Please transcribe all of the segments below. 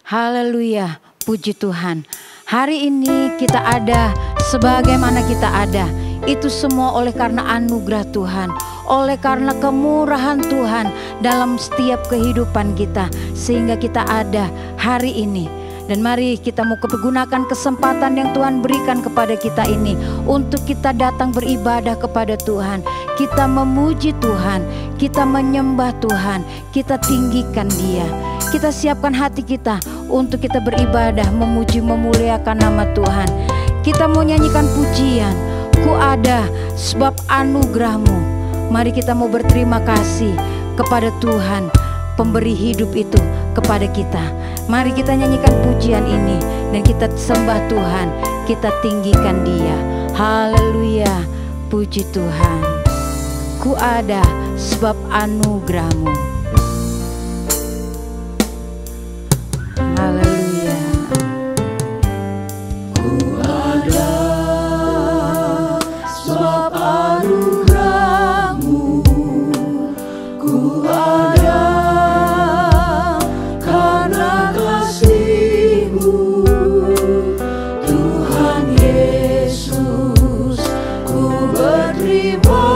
Haleluya, puji Tuhan. Hari ini kita ada sebagaimana kita ada. Itu semua oleh karena anugerah Tuhan, oleh karena kemurahan Tuhan dalam setiap kehidupan kita, sehingga kita ada hari ini. Dan mari kita mau pergunakan kesempatan yang Tuhan berikan kepada kita ini untuk kita datang beribadah kepada Tuhan. Kita memuji Tuhan, kita menyembah Tuhan, kita tinggikan Dia. Kita siapkan hati kita untuk kita beribadah, memuji, memuliakan nama Tuhan. Kita mau nyanyikan pujian, ku ada sebab anugerah-Mu. Mari kita mau berterima kasih kepada Tuhan, pemberi hidup itu kepada kita. Mari kita nyanyikan pujian ini dan kita sembah Tuhan, kita tinggikan Dia. Haleluya, puji Tuhan. Ku ada sebab anugerah-Mu. Haleluya. Ku ada sebab anugerah-Mu. Ku ada karena kasih-Mu, Tuhan Yesus. Ku berterima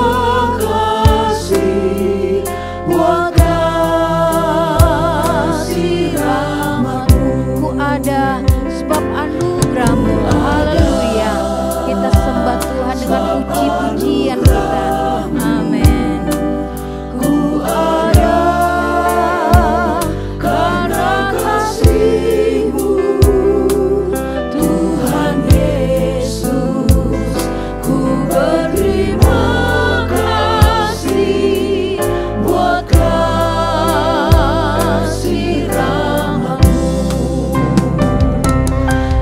kasih buat kasih rahmat-Mu. Ku ada sebab anugerah-Mu. Haleluya. Kita sembah Tuhan dengan puji-pujian kita. Amin. Ku ada karena kasih-Mu, Tuhan Yesus. Ku berterima kasih buat kasih rahmat-Mu.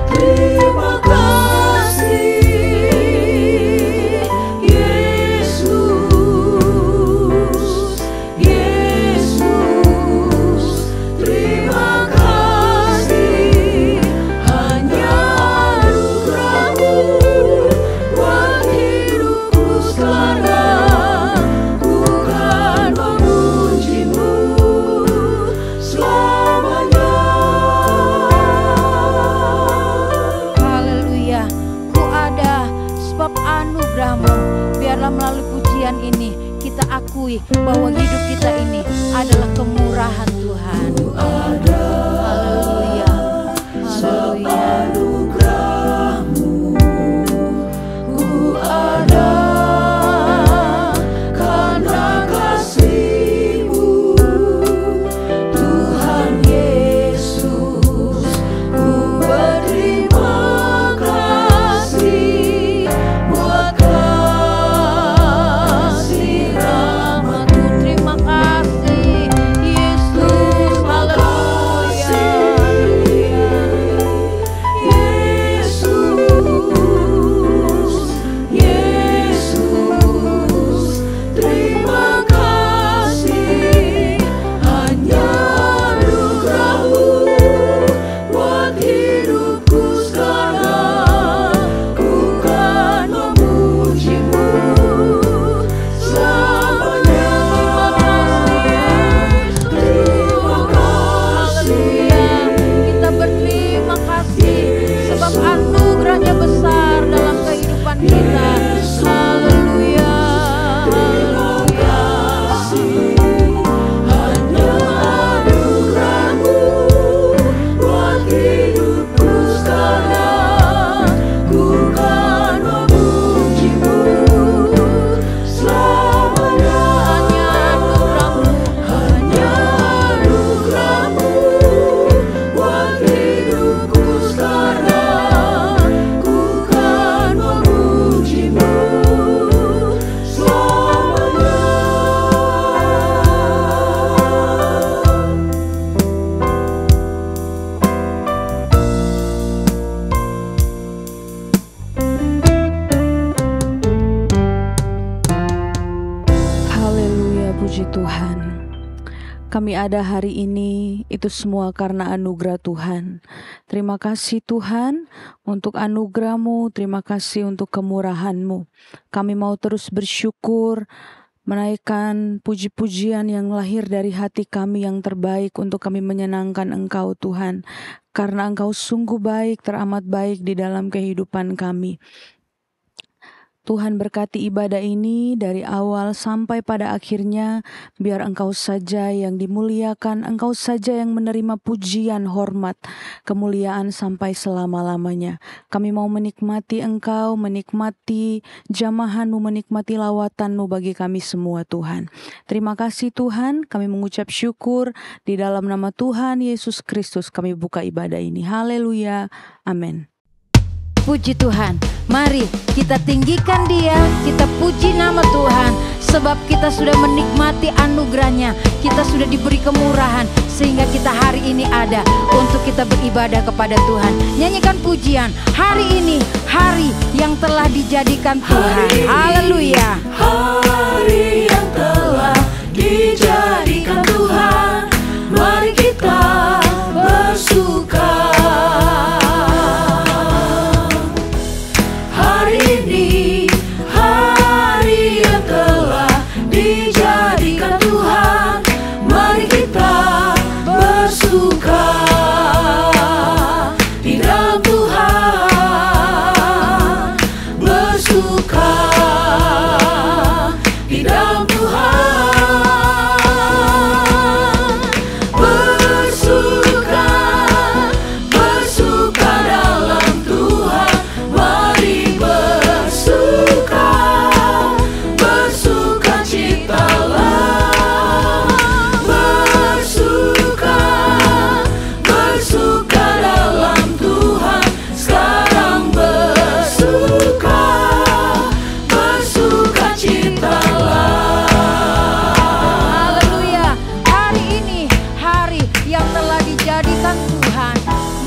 Terima kasih Yesus, Yesus. Terima kasih, hanya anugerah-Mu buat hidupku sekarang. Ku kan memuji-Mu selamanya. Haleluya. Ku ada sebab anugerah-Mu. Biarlah melalui pujian ini kita akui bahwa hidup kita ini adalah kemurahan Tuhan. Haleluya. Haleluya. Anugerah-Mu. Ku ada karena kasih-Mu, Tuhan Yesus. Ku berterima kasih buat kasih rahmat-Mu. Terima kasih Yesus. Haleluya. Yesus, Yesus. Terima kasih, hanya anugerah-Mu buat hidupku sekarang. Ku kan memuji-Mu selamanya. Terima kasih. Kita berterima kasih sebab anugerahnya besar dalam kehidupan kita. Haleluya. Haleluya. Hanya anugerah-Mu buat hidupku sekarang. Ku kan memuji-Mu selamanya. Hanya anugerah-Mu. Hanya anugerah-Mu buat hidupku sekarang. Ku kan memuji-Mu selamanya. Haleluya, puji Tuhan. Kami ada hari ini itu semua karena anugerah Tuhan. Terima kasih Tuhan untuk anugerah-Mu, terima kasih untuk kemurahan-Mu. Kami mau terus bersyukur menaikkan puji-pujian yang lahir dari hati kami yang terbaik untuk kami menyenangkan Engkau Tuhan. Karena Engkau sungguh baik, teramat baik di dalam kehidupan kami. Tuhan berkati ibadah ini dari awal sampai pada akhirnya, biar Engkau saja yang dimuliakan, Engkau saja yang menerima pujian, hormat, kemuliaan sampai selama-lamanya. Kami mau menikmati Engkau, menikmati jamahan-Mu, menikmati lawatan-Mu bagi kami semua Tuhan. Terima kasih Tuhan, kami mengucap syukur di dalam nama Tuhan Yesus Kristus kami buka ibadah ini. Haleluya, amin. Puji Tuhan, mari kita tinggikan Dia, kita puji nama Tuhan. Sebab kita sudah menikmati anugerah-Nya, kita sudah diberi kemurahan, sehingga kita hari ini ada untuk kita beribadah kepada Tuhan. Nyanyikan pujian, hari ini hari yang telah dijadikan Tuhan. Haleluya. Hari yang telah dijadikan Tuhan, mari kita bersuka. Hari ini hari yang telah dijadikan Tuhan, mari kita bersuka di dalam Tuhan, bersuka di dalam Tuhan, bersuka, bersuka dalam Tuhan, mari bersuka, bersuka citalah, bersuka, bersuka dalam Tuhan, sekarang bersuka, bersuka citalah. Haleluya. Hari ini hari yang telah dijadikan Tuhan.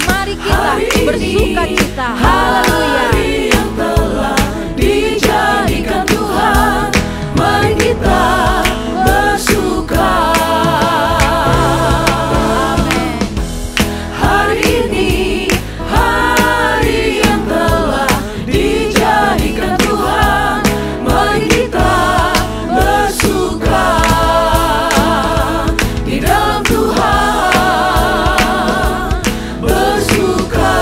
Mari kita bersuka cita. Haleluya. Hari yang telah dijadikan Tuhan, mari kita bersuka. Amin. Hari ini hari yang telah dijadikan Tuhan, mari kita bersuka di dalam Tuhan, bersuka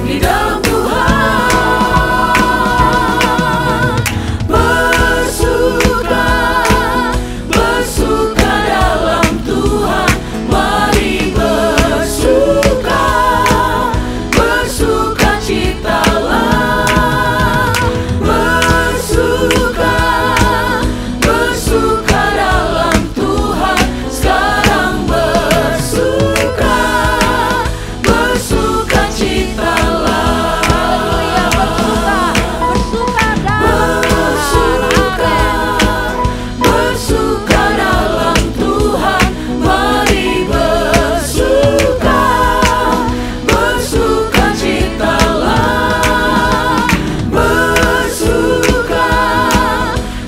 di dalam Tuhan, bersuka, bersuka dalam Tuhan, mari bersuka, bersuka citalah, bersuka, bersuka dalam Tuhan, sekarang bersuka, bersuka citalah. Haleluya. Bersuka dalam Bersuka, bersuka dalam Tuhan, mari bersuka, bersuka citalah, bersuka,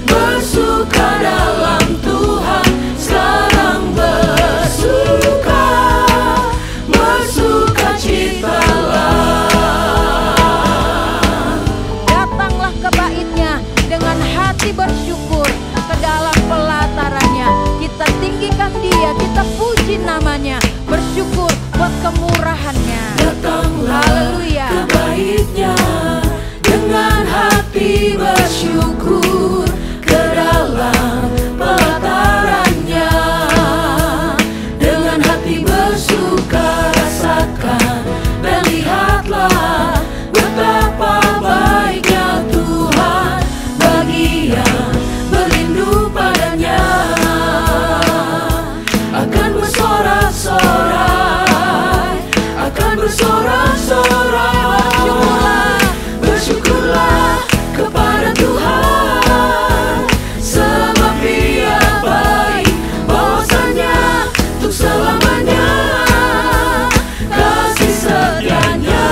bersuka dalam Tuhan, sekarang bersuka, bersuka citalah. Datanglah ke bait-Nya dengan hati bersyukur, ke dalam pelatarannya kita tinggikan Dia, kita puji namanya, bersyukur buat kemurahan-Nya. Datanglah Haleluya. ke bait-Nya dengan hati bersyukur, ke dalam pelatarannya dengan hati bersuka, rasakan dan lihatlah betapa baiknya Tuhan bagi yang berlindung padanya. Akan bersorak-sorai, akan bersorak-sorai, bersyukurlah kepada Tuhan, sebab Dia baik, bahwasanya untuk selamanya kasih setianya.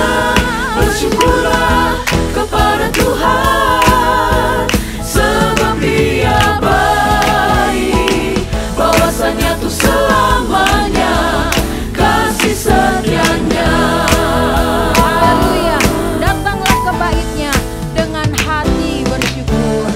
Bersyukurlah kepada Tuhan, sebab Dia baik, bahwasanya untuk selamanya kasih setianya. Haleluya. Datanglah ke bait-Nya dengan hati bersyukur.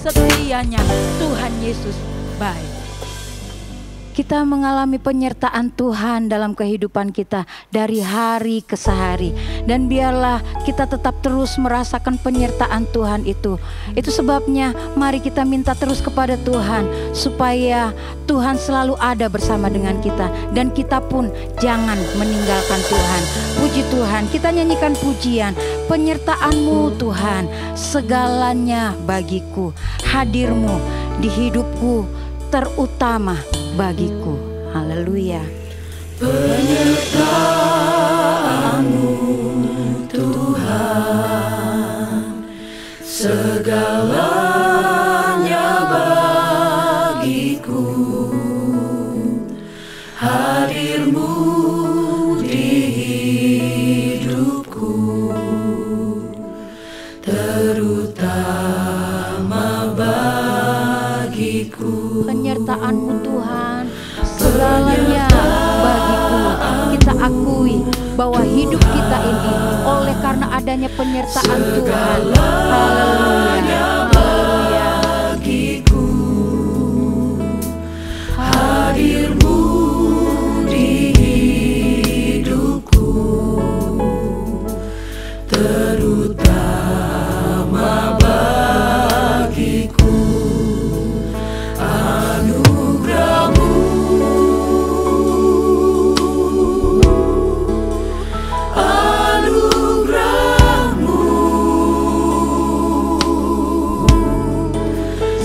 setianya Tuhan Yesus baik. Kita mengalami penyertaan Tuhan dalam kehidupan kita dari hari ke hari. Dan biarlah kita tetap terus merasakan penyertaan Tuhan itu. Itu sebabnya mari kita minta terus kepada Tuhan supaya Tuhan selalu ada bersama dengan kita. Dan kita pun jangan meninggalkan Tuhan. Puji Tuhan, kita nyanyikan pujian. Penyertaan-Mu Tuhan, segalanya bagiku. Hadir-Mu di hidupku terutama bagiku. Haleluya. Penyertaan-Mu Tuhan, segalanya bagiku. Hadir-Mu di hidupku, terutama bagiku. Penyertaan-Mu Tuhan, segalanya bagiku. Kita akui bahwa hidup kita ini oleh karena adanya penyertaan Tuhan. Haleluya, haleluya. Bagiku, hadir-Mu di hidupku, terutama bagiku. Anugerah-Mu, anugerah-Mu,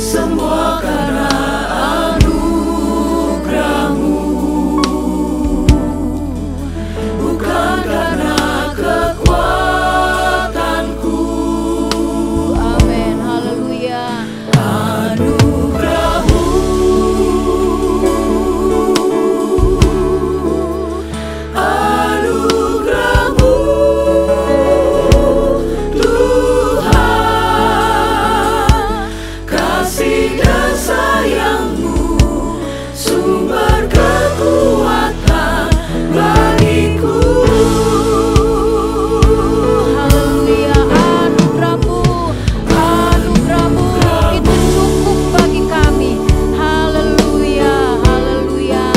semua karena anugerah-Mu, bukan karena kekuatanku. Amin, haleluya. Anugerah-Mu, anugerah-Mu, Tuhan, kasih dan sayang-Mu, sumber kekuatan bagiku. Haleluya, anugerah-Mu, anugerah-Mu itu cukup bagi kami. Haleluya, haleluya.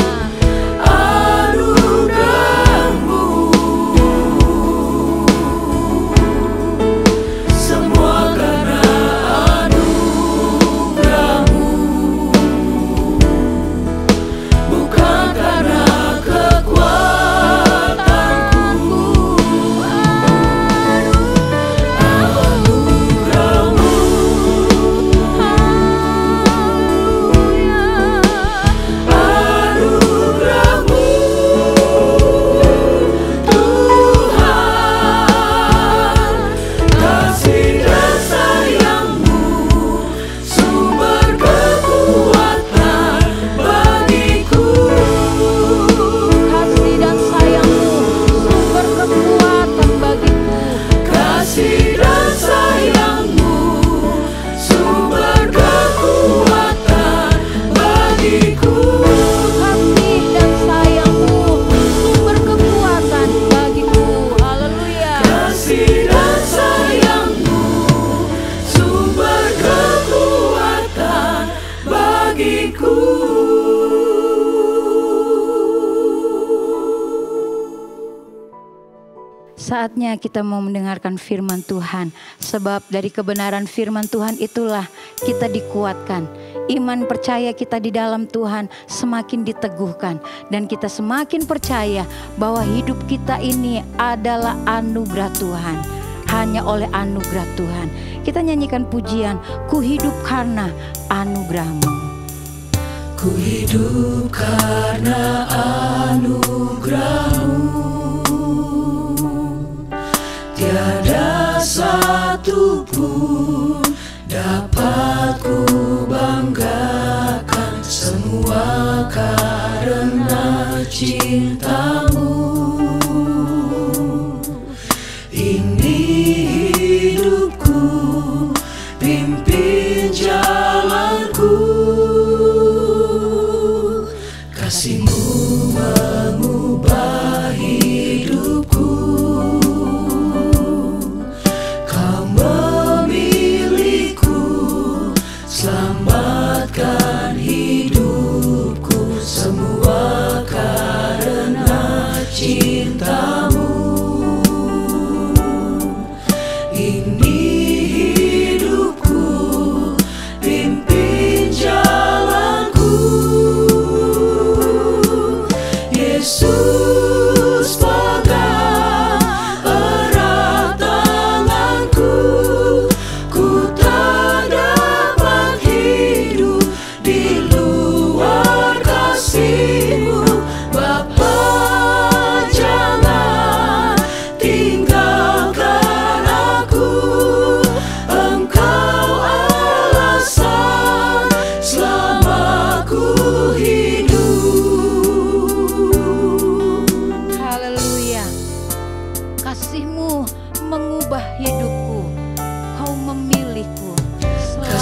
Anugerah-Mu, semua karena anugerah-Mu, bukan karena kekuatanku. Anugerah-Mu, anugerah-Mu, Tuhan, kasih dan sayang-Mu, sumber kekuatan bagiku. Kasih dan sayang-Mu, sumber kekuatan bagiku. Kasih dan sayang-Mu, sumber kekuatan bagiku. Kasih dan sayang-Mu, sumber kekuatan bagiku. Haleluya. Kasih dan sayang-Mu, sumber kekuatan bagiku. Saatnya kita mau mendengarkan firman Tuhan. Sebab dari kebenaran firman Tuhan itulah kita dikuatkan. Iman percaya kita di dalam Tuhan semakin diteguhkan. Dan kita semakin percaya bahwa hidup kita ini adalah anugerah Tuhan. Hanya oleh anugerah Tuhan. Kita nyanyikan pujian, ku hidup karena anugerah-Mu. Ku hidup karena anugerah-Mu, tiada satu pun dapat ku banggakan, semua karena cinta-Mu. Ini hidupku, pimpin jalanku, kasih-Mu mengubah hidupku. Kau memilihku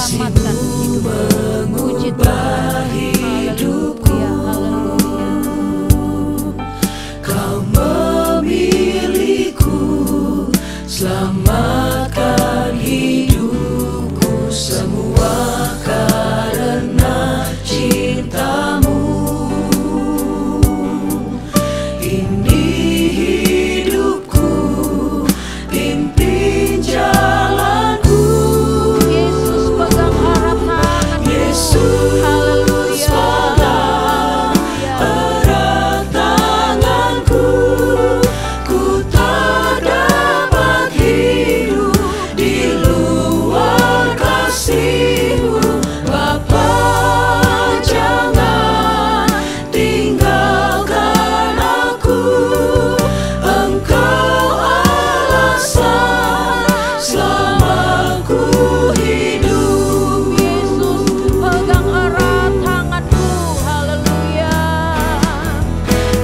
selamatkan hidup. Puji Tuhan. Haleluya, haleluya. Kau memilihku, selamatkan hidupku, semua karena cintamu. Ini hidupku, pimpin jalanku. Yesus pegang erat tanganku. Yesus Haleluya. pegang erat tanganku. Ku tak dapat hidup di luar kasih-Mu. Bapa, jangan tinggalkan aku. Engkau alasan selama ku hidup. Yesus pegang erat tanganku. Haleluya.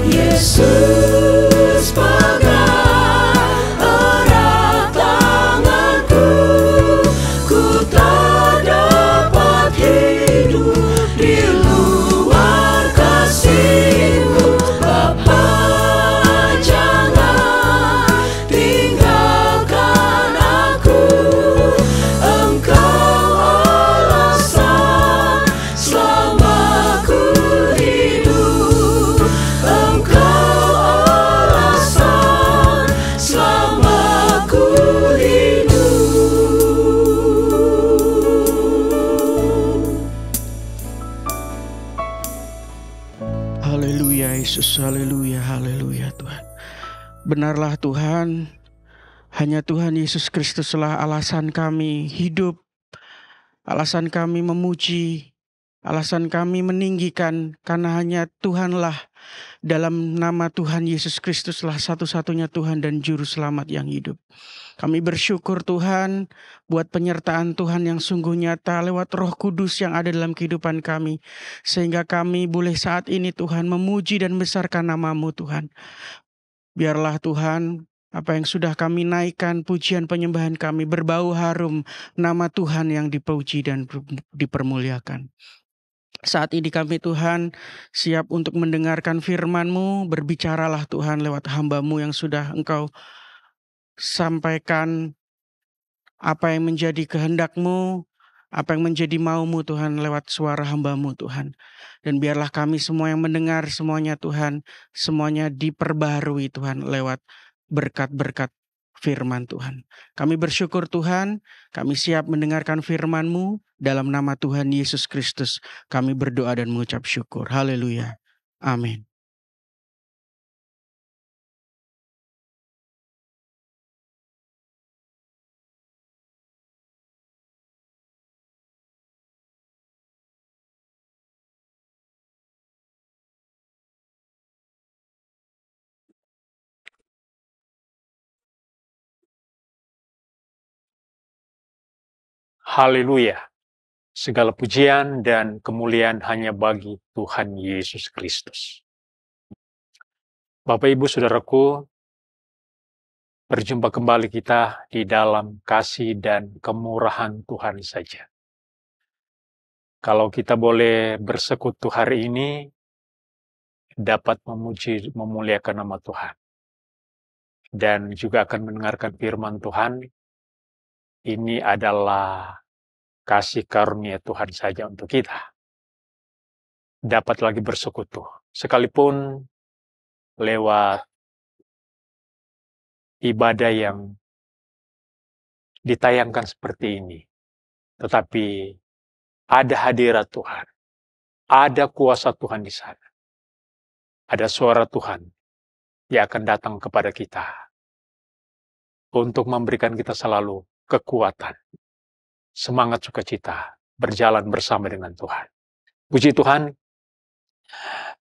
Yesus pegang erat tanganku. Ku tak dapat hidup di luar kasih-Mu. Bapa, jangan tinggalkan aku. Engkau alasan selama ku hidup. Engkau alasan selama ku hidup. Haleluya Yesus, haleluya, haleluya Tuhan. Benarlah Tuhan, hanya Tuhan Yesus Kristuslah alasan kami hidup, alasan kami memuji, alasan kami meninggikan, karena hanya Tuhanlah, dalam nama Tuhan Yesus Kristuslah satu-satunya Tuhan dan Juru Selamat yang hidup. Kami bersyukur Tuhan buat penyertaan Tuhan yang sungguh nyata lewat Roh Kudus yang ada dalam kehidupan kami. Sehingga kami boleh saat ini Tuhan memuji dan besarkan nama-Mu Tuhan. Biarlah Tuhan apa yang sudah kami naikkan, pujian penyembahan kami berbau harum nama Tuhan yang dipuji dan dipermuliakan. Saat ini kami Tuhan siap untuk mendengarkan firman-Mu. Berbicaralah Tuhan lewat hamba-Mu yang sudah Engkau sampaikan apa yang menjadi kehendak-Mu, apa yang menjadi mau-Mu Tuhan lewat suara hamba-Mu Tuhan. Dan biarlah kami semua yang mendengar semuanya Tuhan, semuanya diperbaharui Tuhan lewat berkat-berkat firman Tuhan. Kami bersyukur Tuhan, kami siap mendengarkan firman-Mu. Dalam nama Tuhan Yesus Kristus kami berdoa dan mengucap syukur. Haleluya. Amin. Haleluya. Segala pujian dan kemuliaan hanya bagi Tuhan Yesus Kristus. Bapak Ibu Saudaraku, berjumpa kembali kita di dalam kasih dan kemurahan Tuhan saja. Kalau kita boleh bersekutu hari ini, dapat memuji, memuliakan nama Tuhan. Dan juga akan mendengarkan firman Tuhan, ini adalah kasih karunia Tuhan saja untuk kita. Dapat lagi bersekutu, sekalipun lewat ibadah yang ditayangkan seperti ini. Tetapi ada hadirat Tuhan, ada kuasa Tuhan di sana. Ada suara Tuhan yang akan datang kepada kita untuk memberikan kita selalu kekuatan, semangat sukacita, berjalan bersama dengan Tuhan. Puji Tuhan,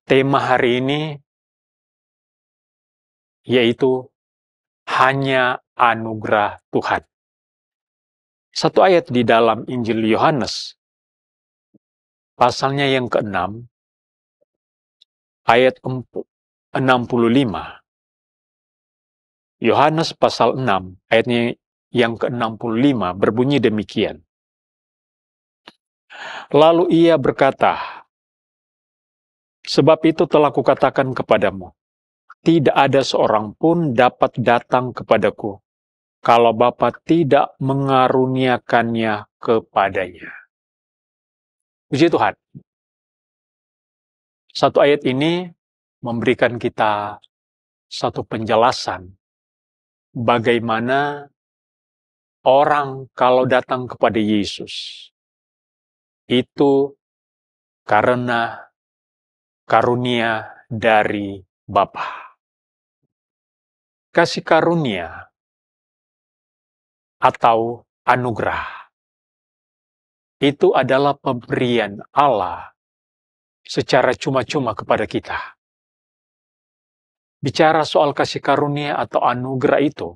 tema hari ini yaitu hanya anugerah Tuhan. Satu ayat di dalam Injil Yohanes, pasalnya yang ke-6, ayat 65. Yohanes pasal 6, ayatnya yang ke-65 berbunyi demikian. Lalu ia berkata, sebab itu telah kukatakan kepadamu, tidak ada seorang pun dapat datang kepadaku, kalau Bapa tidak mengaruniakannya kepadanya. Puji Tuhan. Satu ayat ini memberikan kita satu penjelasan bagaimana orang kalau datang kepada Yesus itu karena karunia dari Bapa. Kasih karunia atau anugerah itu adalah pemberian Allah secara cuma-cuma kepada kita. Bicara soal kasih karunia atau anugerah itu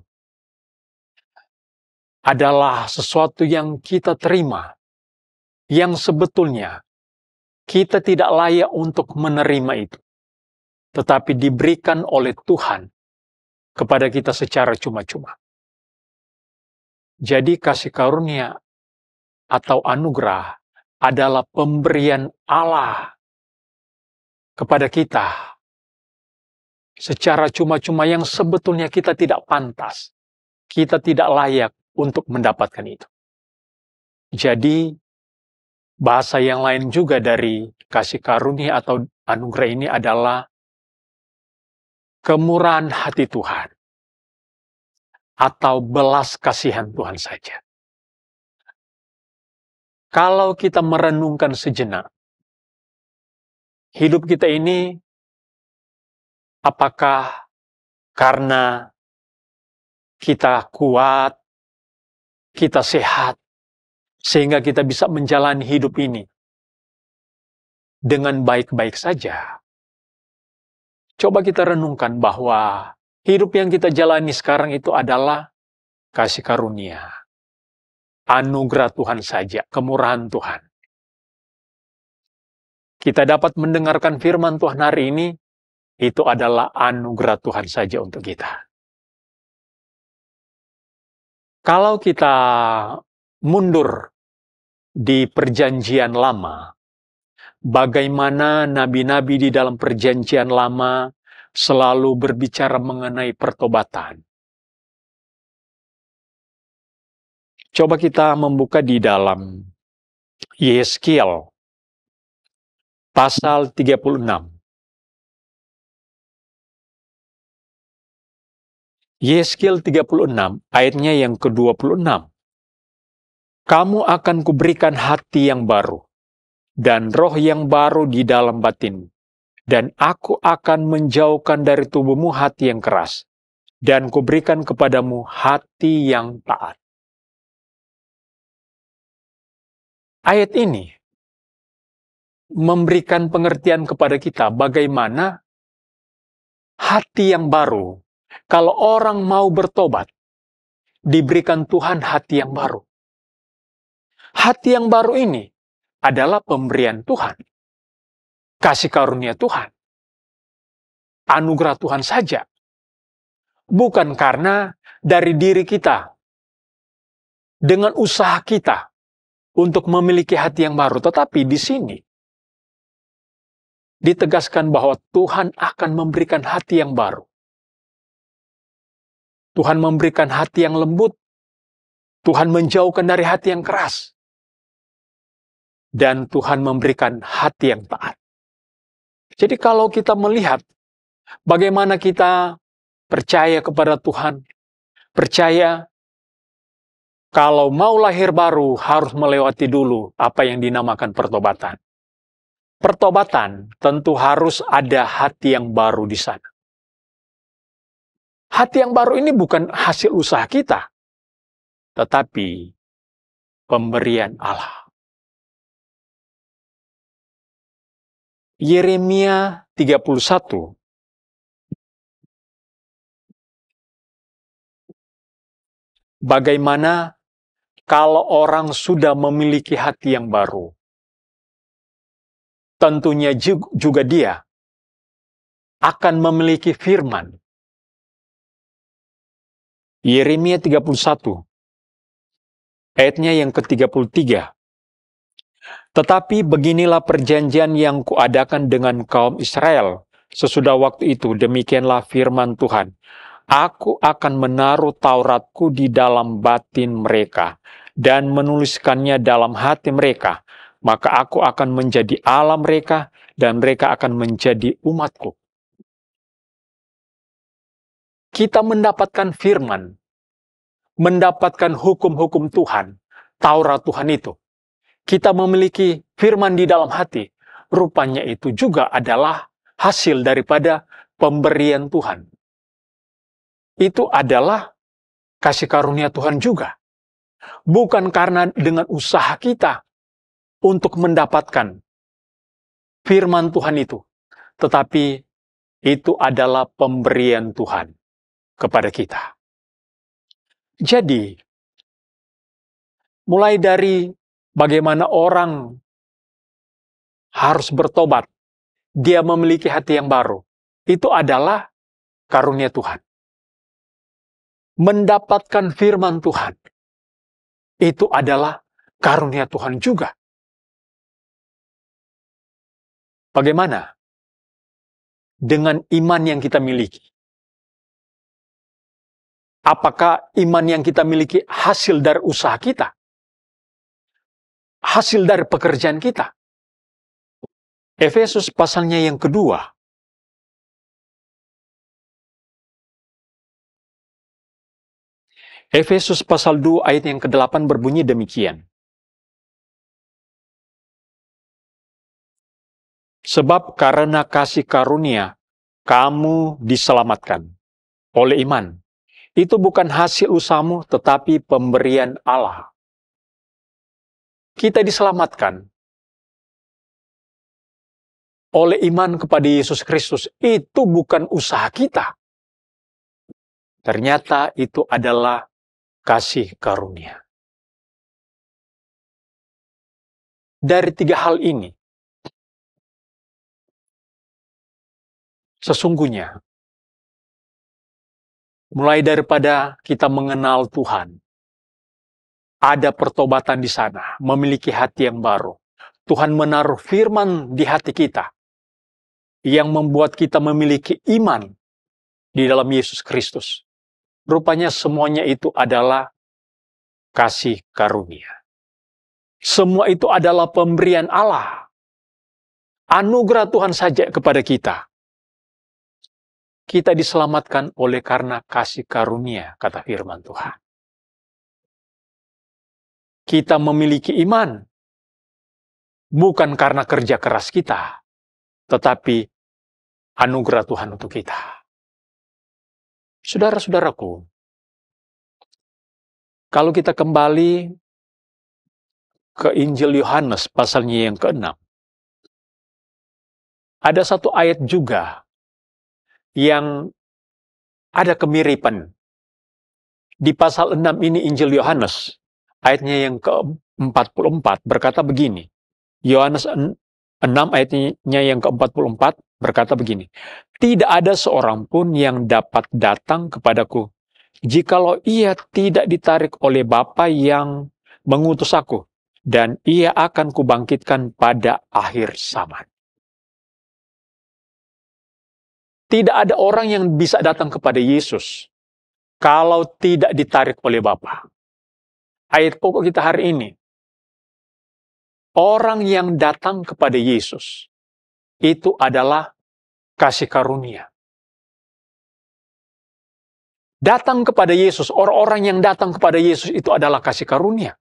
adalah sesuatu yang kita terima, yang sebetulnya kita tidak layak untuk menerima itu, tetapi diberikan oleh Tuhan kepada kita secara cuma-cuma. Jadi kasih karunia atau anugerah adalah pemberian Allah kepada kita secara cuma-cuma yang sebetulnya kita tidak pantas, kita tidak layak untuk mendapatkan itu. Jadi bahasa yang lain juga dari kasih karunia atau anugerah ini adalah kemurahan hati Tuhan atau belas kasihan Tuhan saja. Kalau kita merenungkan sejenak, hidup kita ini apakah karena kita kuat, kita sehat, sehingga kita bisa menjalani hidup ini dengan baik-baik saja? Coba kita renungkan bahwa hidup yang kita jalani sekarang itu adalah kasih karunia, anugerah Tuhan saja, kemurahan Tuhan. Kita dapat mendengarkan firman Tuhan hari ini, itu adalah anugerah Tuhan saja untuk kita. Kalau kita mundur di perjanjian lama, bagaimana nabi-nabi di dalam perjanjian lama selalu berbicara mengenai pertobatan. Coba kita membuka di dalam Yeskiel pasal 36. Yeskiel 36 ayatnya yang ke-26. Kamu akan kuberikan hati yang baru dan roh yang baru di dalam batin, dan aku akan menjauhkan dari tubuhmu hati yang keras, dan kuberikan kepadamu hati yang taat. Ayat ini memberikan pengertian kepada kita bagaimana hati yang baru, kalau orang mau bertobat, diberikan Tuhan hati yang baru. Hati yang baru ini adalah pemberian Tuhan, kasih karunia Tuhan, anugerah Tuhan saja. Bukan karena dari diri kita, dengan usaha kita untuk memiliki hati yang baru. Tetapi di sini ditegaskan bahwa Tuhan akan memberikan hati yang baru. Tuhan memberikan hati yang lembut. Tuhan menjauhkan dari hati yang keras. Dan Tuhan memberikan hati yang taat. Jadi kalau kita melihat bagaimana kita percaya kepada Tuhan, percaya kalau mau lahir baru harus melewati dulu apa yang dinamakan pertobatan. Pertobatan tentu harus ada hati yang baru di sana. Hati yang baru ini bukan hasil usaha kita, tetapi pemberian Allah. Yeremia 31 bagaimana kalau orang sudah memiliki hati yang baru, tentunya juga dia akan memiliki firman. Yeremia 31 ayatnya yang ke-33. Tetapi beginilah perjanjian yang kuadakan dengan kaum Israel. Sesudah waktu itu, demikianlah firman Tuhan. Aku akan menaruh Tauratku di dalam batin mereka dan menuliskannya dalam hati mereka. Maka aku akan menjadi Allah mereka dan mereka akan menjadi umatku. Kita mendapatkan firman, mendapatkan hukum-hukum Tuhan, Taurat Tuhan itu. Kita memiliki firman di dalam hati. Rupanya itu juga adalah hasil daripada pemberian Tuhan. Itu adalah kasih karunia Tuhan juga. Bukan karena dengan usaha kita untuk mendapatkan firman Tuhan itu. Tetapi itu adalah pemberian Tuhan kepada kita. Jadi, mulai dari bagaimana orang harus bertobat, dia memiliki hati yang baru. Itu adalah karunia Tuhan. Mendapatkan firman Tuhan, itu adalah karunia Tuhan juga. Bagaimana dengan iman yang kita miliki? Apakah iman yang kita miliki hasil dari usaha kita? Hasil dari pekerjaan kita? Efesus pasalnya yang kedua. Efesus pasal 2 ayat yang ke-8 berbunyi demikian. Sebab karena kasih karunia, kamu diselamatkan oleh iman. Itu bukan hasil usahamu, tetapi pemberian Allah. Kita diselamatkan oleh iman kepada Yesus Kristus. Itu bukan usaha kita. Ternyata itu adalah kasih karunia. Dari tiga hal ini, sesungguhnya, mulai daripada kita mengenal Tuhan, ada pertobatan di sana, memiliki hati yang baru. Tuhan menaruh firman di hati kita, yang membuat kita memiliki iman di dalam Yesus Kristus. Rupanya semuanya itu adalah kasih karunia. Semua itu adalah pemberian Allah. Anugerah Tuhan saja kepada kita. Kita diselamatkan oleh karena kasih karunia, kata firman Tuhan. Kita memiliki iman, bukan karena kerja keras kita, tetapi anugerah Tuhan untuk kita. Saudara-saudaraku, kalau kita kembali ke Injil Yohanes pasalnya yang ke-6, ada satu ayat juga yang ada kemiripan. Di pasal 6 ini Injil Yohanes, ayatnya yang ke-44 berkata begini. Yohanes 6 ayatnya yang ke-44 berkata begini. Tidak ada seorang pun yang dapat datang kepadaku jikalau ia tidak ditarik oleh Bapa yang mengutus aku, dan ia akan kubangkitkan pada akhir zaman. Tidak ada orang yang bisa datang kepada Yesus kalau tidak ditarik oleh Bapa. Ayat pokok kita hari ini, orang yang datang kepada Yesus itu adalah kasih karunia. Datang kepada Yesus, orang-orang yang datang kepada Yesus itu adalah kasih karunia.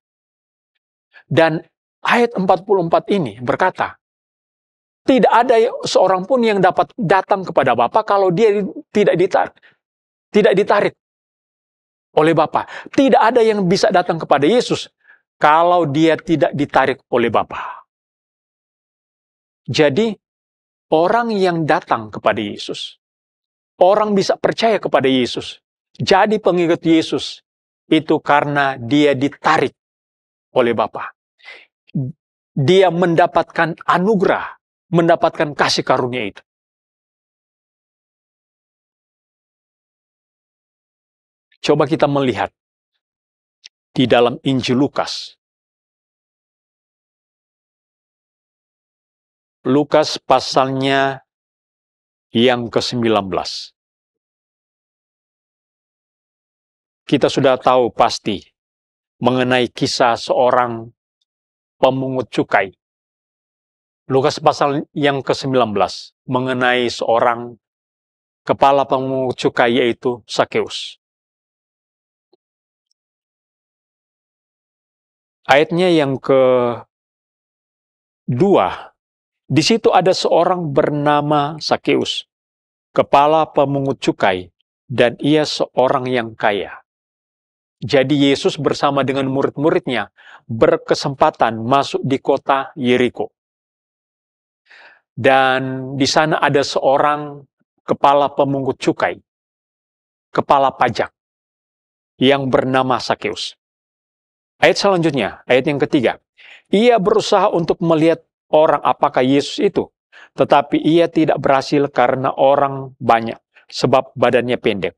Dan ayat 44 ini berkata, tidak ada seorang pun yang dapat datang kepada Bapa kalau dia tidak ditarik oleh Bapa. Tidak ada yang bisa datang kepada Yesus kalau dia tidak ditarik oleh Bapa. Jadi, orang yang datang kepada Yesus, orang bisa percaya kepada Yesus, jadi pengikut Yesus, itu karena dia ditarik oleh Bapa. Dia mendapatkan anugerah, mendapatkan kasih karunia itu. Coba kita melihat di dalam Injil Lukas. Lukas pasalnya yang ke-19. Kita sudah tahu pasti mengenai kisah seorang pemungut cukai. Lukas pasal yang ke-19 mengenai seorang kepala pemungut cukai yaitu Sakeus. Ayatnya yang ke-2, di situ ada seorang bernama Sakeus, kepala pemungut cukai, dan ia seorang yang kaya. Jadi Yesus bersama dengan murid-muridnya berkesempatan masuk di kota Yeriko. Dan di sana ada seorang kepala pemungut cukai, kepala pajak, yang bernama Sakeus. Ayat selanjutnya, ayat yang ketiga. Ia berusaha untuk melihat orang apakah Yesus itu, tetapi ia tidak berhasil karena orang banyak, sebab badannya pendek.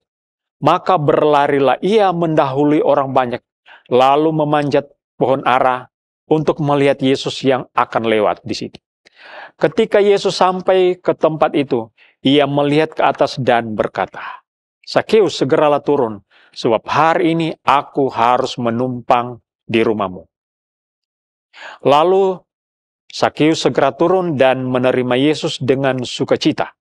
Maka berlarilah ia mendahului orang banyak, lalu memanjat pohon ara untuk melihat Yesus yang akan lewat di situ. Ketika Yesus sampai ke tempat itu, ia melihat ke atas dan berkata, Sakeus, segeralah turun, sebab hari ini aku harus menumpang di rumahmu. Lalu Sakeus segera turun dan menerima Yesus dengan sukacita.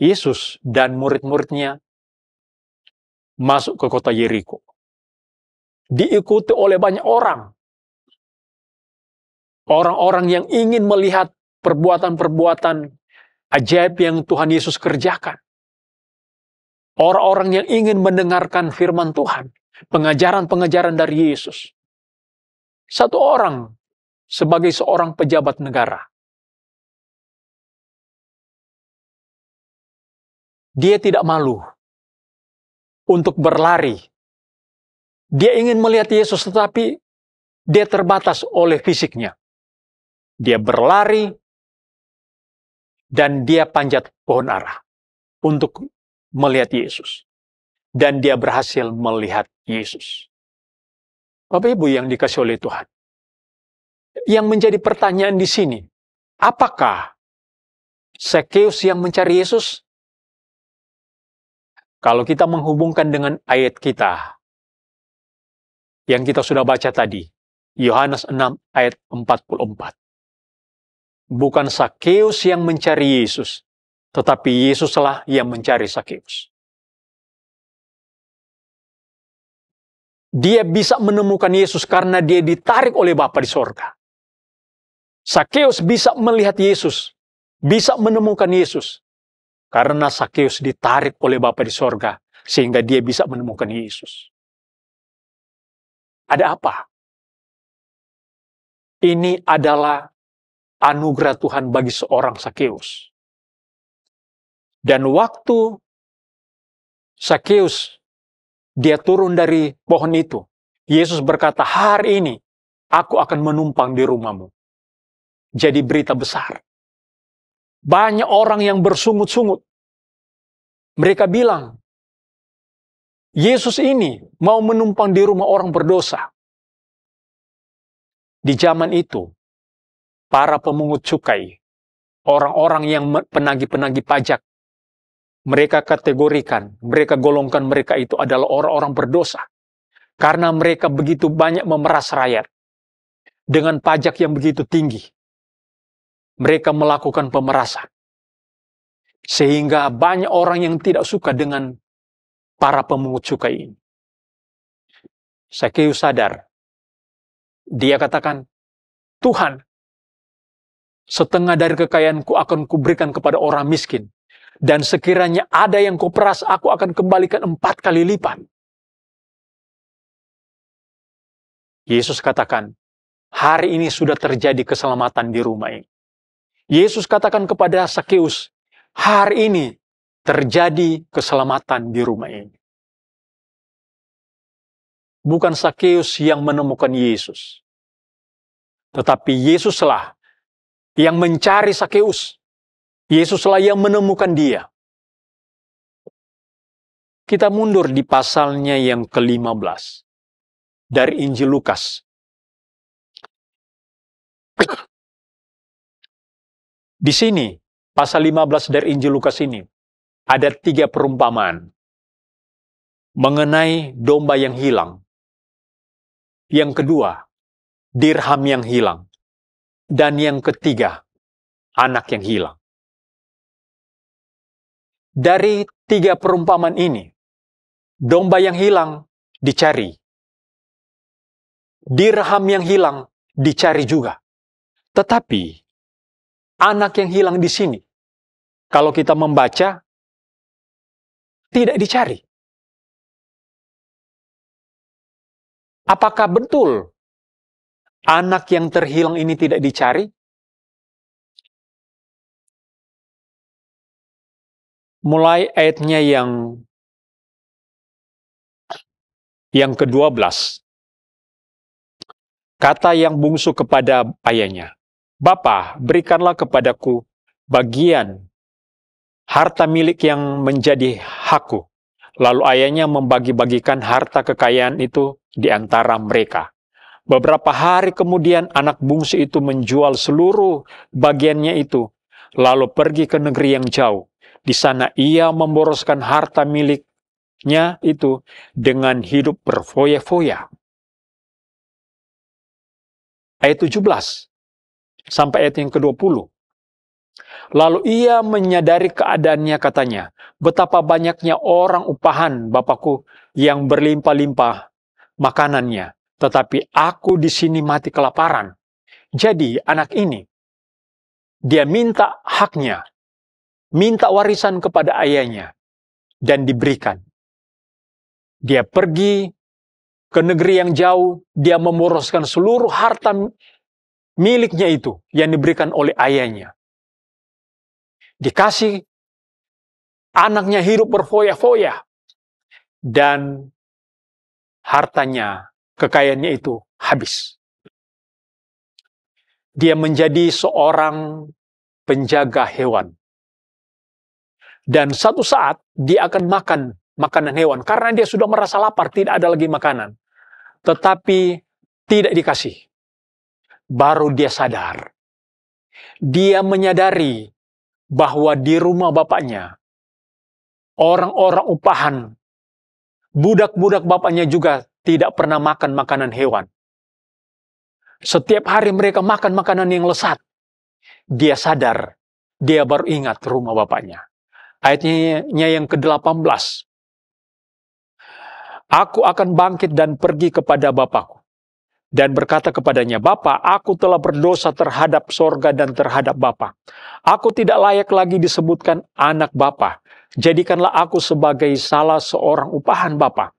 Yesus dan murid-muridnya masuk ke kota Yeriko. Diikuti oleh banyak orang. Orang-orang yang ingin melihat perbuatan-perbuatan ajaib yang Tuhan Yesus kerjakan. Orang-orang yang ingin mendengarkan firman Tuhan, pengajaran-pengajaran dari Yesus. Satu orang sebagai seorang pejabat negara. Dia tidak malu untuk berlari. Dia ingin melihat Yesus, tetapi dia terbatas oleh fisiknya. Dia berlari dan dia panjat pohon ara untuk melihat Yesus. Dan dia berhasil melihat Yesus. Bapak Ibu yang dikasihi oleh Tuhan. Yang menjadi pertanyaan di sini, apakah Sakeus yang mencari Yesus? Kalau kita menghubungkan dengan ayat kita, yang kita sudah baca tadi, Yohanes 6 ayat 44. Bukan Sakeus yang mencari Yesus, tetapi Yesuslah yang mencari Sakeus. Dia bisa menemukan Yesus karena dia ditarik oleh Bapa di sorga. Sakeus bisa melihat Yesus, bisa menemukan Yesus, karena Sakeus ditarik oleh Bapa di sorga, sehingga dia bisa menemukan Yesus. Ada apa? Ini adalah anugerah Tuhan bagi seorang Sakeus. Dan waktu Sakeus dia turun dari pohon itu, Yesus berkata, hari ini aku akan menumpang di rumahmu. Jadi berita besar. Banyak orang yang bersungut-sungut. Mereka bilang, Yesus ini mau menumpang di rumah orang berdosa. Di zaman itu, para pemungut cukai, orang-orang yang penagih-penagih pajak, mereka kategorikan, mereka golongkan mereka itu adalah orang-orang berdosa. Karena mereka begitu banyak memeras rakyat. Dengan pajak yang begitu tinggi. Mereka melakukan pemerasan. Sehingga banyak orang yang tidak suka dengan para pemungut cukai ini. Sakeus sadar. Dia katakan, Tuhan, setengah dari kekayaanku akan kuberikan kepada orang miskin. Dan sekiranya ada yang kuperas, aku akan kembalikan 4 kali lipat. Yesus katakan, hari ini sudah terjadi keselamatan di rumah ini. Yesus katakan kepada Sakeus, hari ini terjadi keselamatan di rumah ini. Bukan Sakeus yang menemukan Yesus. Tetapi Yesuslah yang mencari Sakeus. Yesuslah yang menemukan dia. Kita mundur di pasalnya yang ke-15 dari Injil Lukas. Di sini, pasal 15 dari Injil Lukas ini, ada 3 perumpamaan mengenai domba yang hilang. Yang kedua, dirham yang hilang. Dan yang ketiga, anak yang hilang. Dari 3 perumpamaan ini, domba yang hilang dicari. Dirham yang hilang dicari juga. Tetapi, anak yang hilang di sini, kalau kita membaca, tidak dicari. Apakah betul anak yang terhilang ini tidak dicari? Mulai ayatnya yang ke-12. Kata yang bungsu kepada ayahnya, "Bapa, berikanlah kepadaku bagian harta milik yang menjadi hakku." Lalu ayahnya membagi-bagikan harta kekayaan itu di antara mereka. Beberapa hari kemudian anak bungsu itu menjual seluruh bagiannya itu, lalu pergi ke negeri yang jauh. Di sana ia memboroskan harta miliknya itu dengan hidup berfoya-foya. Ayat 17 sampai ayat yang ke-20. Lalu ia menyadari keadaannya, katanya, "Betapa banyaknya orang upahan Bapakku yang berlimpah-limpah makanannya, tetapi aku di sini mati kelaparan." Jadi anak ini, dia minta haknya, minta warisan kepada ayahnya, dan diberikan. Dia pergi ke negeri yang jauh, dia memboroskan seluruh harta miliknya itu yang diberikan oleh ayahnya. Dikasih, anaknya hidup berfoya-foya, dan hartanya, kekayaannya itu habis. Dia menjadi seorang penjaga hewan. Dan satu saat dia akan makan makanan hewan karena dia sudah merasa lapar, tidak ada lagi makanan. Tetapi tidak dikasih. Baru dia sadar. Dia menyadari bahwa di rumah bapaknya, orang-orang upahan, budak-budak bapaknya juga tidak pernah makan makanan hewan. Setiap hari mereka makan makanan yang lezat. Dia sadar, dia baru ingat rumah bapaknya. Ayatnya yang ke-18. "Aku akan bangkit dan pergi kepada bapakku, dan berkata kepadanya, Bapa, aku telah berdosa terhadap sorga dan terhadap Bapa. Aku tidak layak lagi disebutkan anak Bapa. Jadikanlah aku sebagai salah seorang upahan Bapa."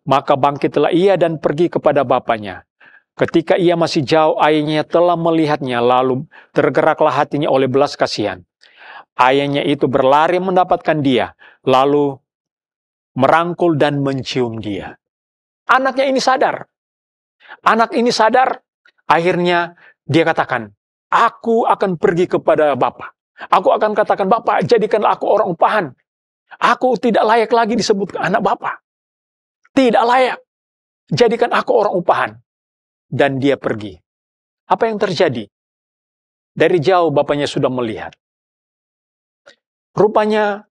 Maka bangkitlah ia dan pergi kepada bapaknya. Ketika ia masih jauh, ayahnya telah melihatnya, lalu tergeraklah hatinya oleh belas kasihan. Ayahnya itu berlari mendapatkan dia, lalu merangkul dan mencium dia. Anaknya ini sadar. Anak ini sadar, akhirnya dia katakan, "Aku akan pergi kepada Bapa. Aku akan katakan, Bapa, jadikanlah aku orang upahan. Aku tidak layak lagi disebut anak Bapa. Tidak layak. Jadikan aku orang upahan." Dan dia pergi. Apa yang terjadi? Dari jauh bapaknya sudah melihat. Rupanya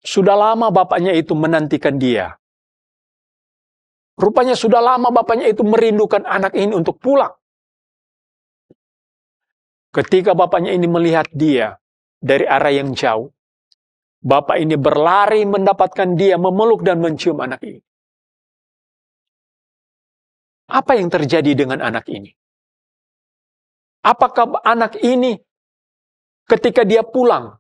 sudah lama bapaknya itu menantikan dia. Rupanya sudah lama bapaknya itu merindukan anak ini untuk pulang. Ketika bapaknya ini melihat dia dari arah yang jauh, bapak ini berlari mendapatkan dia, memeluk dan mencium anak ini. Apa yang terjadi dengan anak ini? Apakah anak ini ketika dia pulang,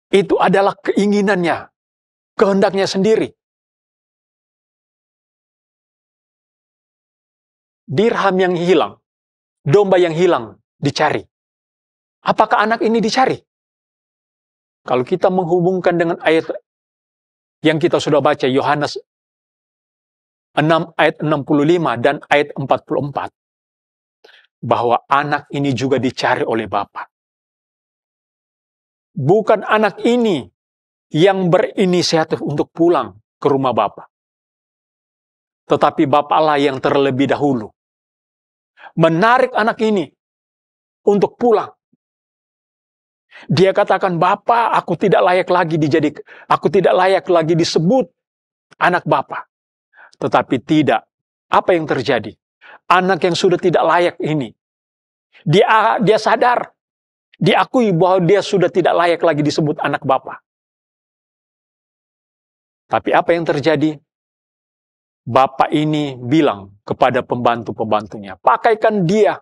itu adalah keinginannya, kehendaknya sendiri? Dirham yang hilang, domba yang hilang dicari. Apakah anak ini dicari? Kalau kita menghubungkan dengan ayat yang kita sudah baca, Yohanes 6 ayat 65 dan ayat 44, bahwa anak ini juga dicari oleh Bapa. Bukan anak ini yang berinisiatif untuk pulang ke rumah Bapa, tetapi Bapa lah yang terlebih dahulu menarik anak ini untuk pulang. Dia katakan, Bapa, aku tidak layak lagi disebut anak Bapa. Tetapi tidak. Apa yang terjadi? Anak yang sudah tidak layak ini, dia sadar, diakui bahwa dia sudah tidak layak lagi disebut anak Bapa. Tapi apa yang terjadi? Bapa ini bilang kepada pembantu-pembantunya, pakaikan dia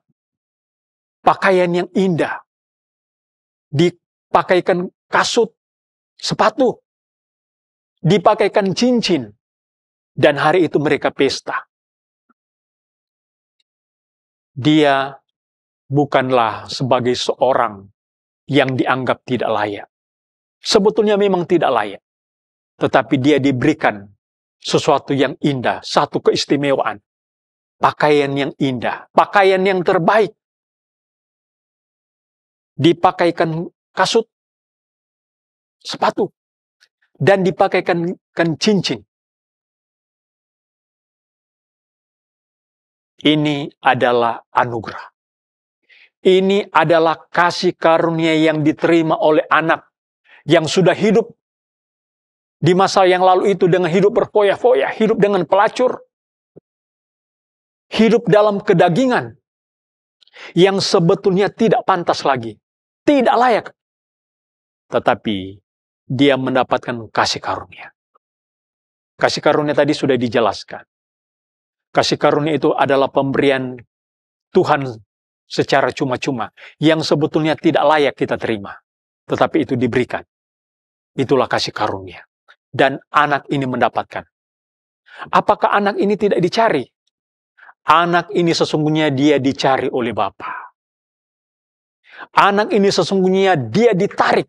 pakaian yang indah, dipakaikan kasut, sepatu, dipakaikan cincin, dan hari itu mereka pesta. Dia bukanlah sebagai seorang yang dianggap tidak layak. Sebetulnya memang tidak layak. Tetapi dia diberikan sesuatu yang indah, satu keistimewaan. Pakaian yang indah, pakaian yang terbaik. Dipakaikan kasut, sepatu, dan dipakaikan cincin. Ini adalah anugerah. Ini adalah kasih karunia yang diterima oleh anak yang sudah hidup di masa yang lalu itu dengan hidup berfoya-foya, hidup dengan pelacur, hidup dalam kedagingan yang sebetulnya tidak pantas lagi, tidak layak. Tetapi dia mendapatkan kasih karunia. Kasih karunia tadi sudah dijelaskan. Kasih karunia itu adalah pemberian Tuhan secara cuma-cuma yang sebetulnya tidak layak kita terima. Tetapi itu diberikan. Itulah kasih karunia. Dan anak ini mendapatkan. Apakah anak ini tidak dicari? Anak ini sesungguhnya dia dicari oleh Bapa. Anak ini sesungguhnya dia ditarik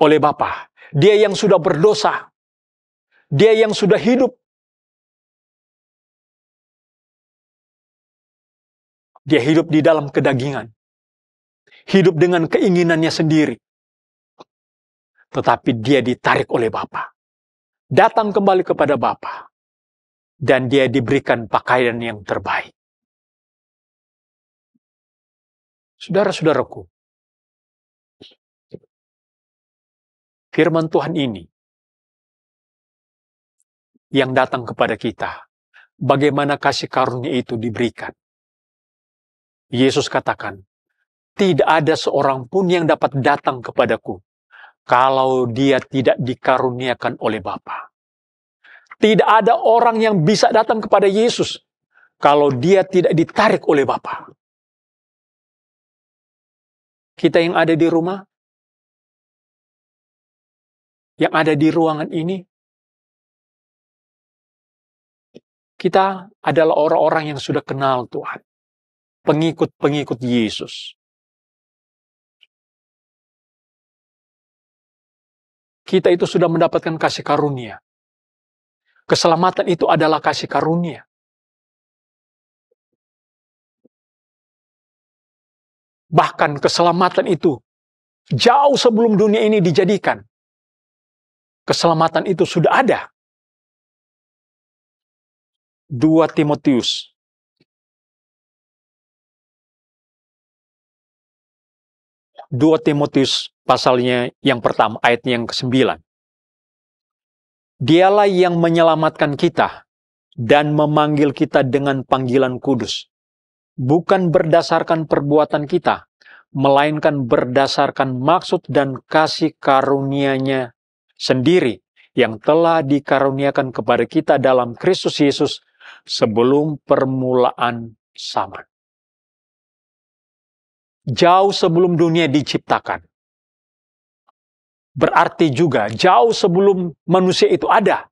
oleh Bapa. Dia yang sudah berdosa. Dia yang sudah hidup. Dia hidup di dalam kedagingan. Hidup dengan keinginannya sendiri. Tetapi dia ditarik oleh Bapa. Datang kembali kepada Bapa. Dan dia diberikan pakaian yang terbaik. Saudara-saudaraku, firman Tuhan ini yang datang kepada kita, bagaimana kasih karunia itu diberikan. Yesus katakan, tidak ada seorang pun yang dapat datang kepadaku kalau dia tidak dikaruniakan oleh Bapa. Tidak ada orang yang bisa datang kepada Yesus kalau dia tidak ditarik oleh Bapa. Kita yang ada di rumah, yang ada di ruangan ini, kita adalah orang-orang yang sudah kenal Tuhan. Pengikut-pengikut Yesus. Kita itu sudah mendapatkan kasih karunia. Keselamatan itu adalah kasih karunia. Bahkan keselamatan itu jauh sebelum dunia ini dijadikan. Keselamatan itu sudah ada. 2 Timotius pasalnya yang pertama, ayatnya yang ke-9. Dialah yang menyelamatkan kita dan memanggil kita dengan panggilan kudus. Bukan berdasarkan perbuatan kita, melainkan berdasarkan maksud dan kasih karunia-Nya sendiri yang telah dikaruniakan kepada kita dalam Kristus Yesus sebelum permulaan zaman. Jauh sebelum dunia diciptakan. Berarti juga jauh sebelum manusia itu ada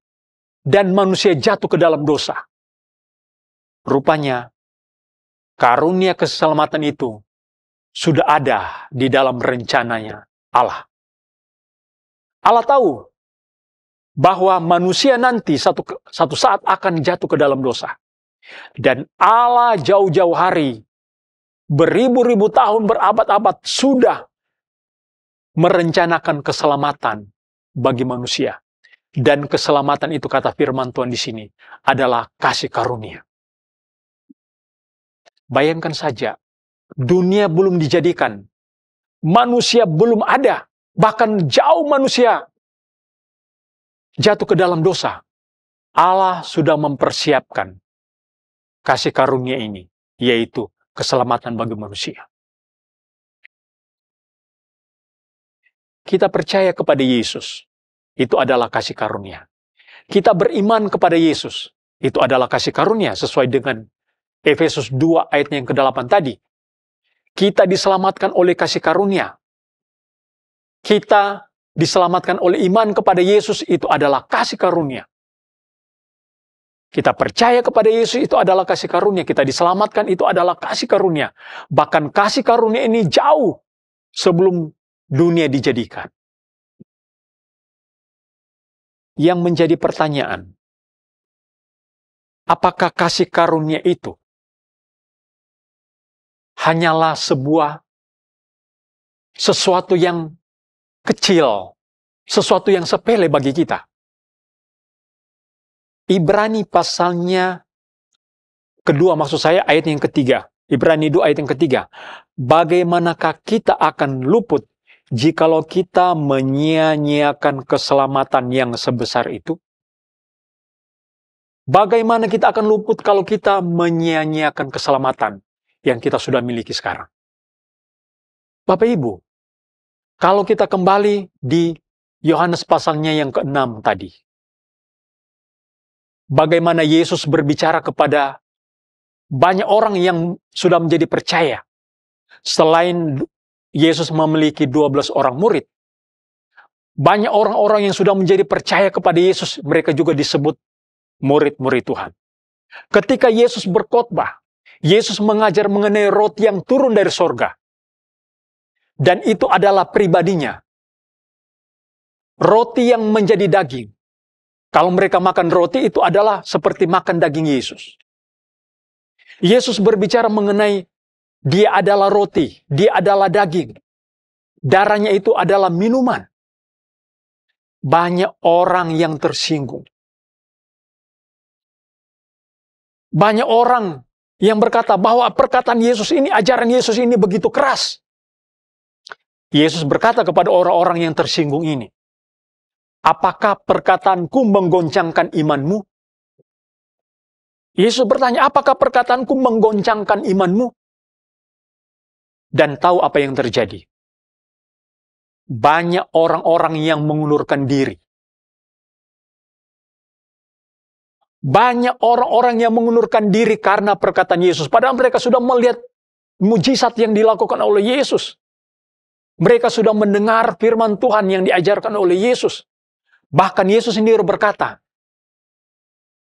dan manusia jatuh ke dalam dosa. Rupanya karunia keselamatan itu sudah ada di dalam rencananya Allah. Allah tahu bahwa manusia nanti satu saat akan jatuh ke dalam dosa. Dan Allah jauh-jauh hari, beribu-ribu tahun, berabad-abad sudah merencanakan keselamatan bagi manusia. Dan keselamatan itu, kata firman Tuhan di sini, adalah kasih karunia. Bayangkan saja, dunia belum dijadikan, manusia belum ada, bahkan jauh manusia jatuh ke dalam dosa, Allah sudah mempersiapkan kasih karunia ini, yaitu keselamatan bagi manusia. Kita percaya kepada Yesus, itu adalah kasih karunia. Kita beriman kepada Yesus, itu adalah kasih karunia sesuai dengan Efesus 2 ayat yang ke-8 tadi. Kita diselamatkan oleh kasih karunia. Kita diselamatkan oleh iman kepada Yesus, itu adalah kasih karunia. Kita percaya kepada Yesus, itu adalah kasih karunia. Kita diselamatkan, itu adalah kasih karunia. Bahkan kasih karunia ini jauh sebelum dunia dijadikan. Yang menjadi pertanyaan, apakah kasih karunia itu hanyalah sesuatu yang kecil, sesuatu yang sepele bagi kita? Ibrani pasalnya kedua, maksud saya ayat yang ketiga. Ibrani 2 ayat yang ketiga. Bagaimanakah kita akan luput jikalau kita menyia-nyiakan keselamatan yang sebesar itu? Bagaimana kita akan luput kalau kita menyia-nyiakan keselamatan yang kita sudah miliki sekarang? Bapak Ibu, kalau kita kembali di Yohanes pasalnya yang ke-6 tadi, bagaimana Yesus berbicara kepada banyak orang yang sudah menjadi percaya. Selain Yesus memiliki 12 orang murid, banyak orang-orang yang sudah menjadi percaya kepada Yesus, mereka juga disebut murid-murid Tuhan. Ketika Yesus berkhotbah, Yesus mengajar mengenai roti yang turun dari sorga. Dan itu adalah pribadinya. Roti yang menjadi daging. Kalau mereka makan roti, itu adalah seperti makan daging Yesus. Yesus berbicara mengenai dia adalah roti, dia adalah daging. Darahnya itu adalah minuman. Banyak orang yang tersinggung. Banyak orang yang berkata bahwa perkataan Yesus ini, ajaran Yesus ini begitu keras. Yesus berkata kepada orang-orang yang tersinggung ini, apakah perkataanku menggoncangkan imanmu? Yesus bertanya, apakah perkataanku menggoncangkan imanmu? Dan tahu apa yang terjadi? Banyak orang-orang yang mengundurkan diri. Banyak orang-orang yang mengundurkan diri karena perkataan Yesus. Padahal mereka sudah melihat mujizat yang dilakukan oleh Yesus. Mereka sudah mendengar firman Tuhan yang diajarkan oleh Yesus. Bahkan Yesus sendiri berkata,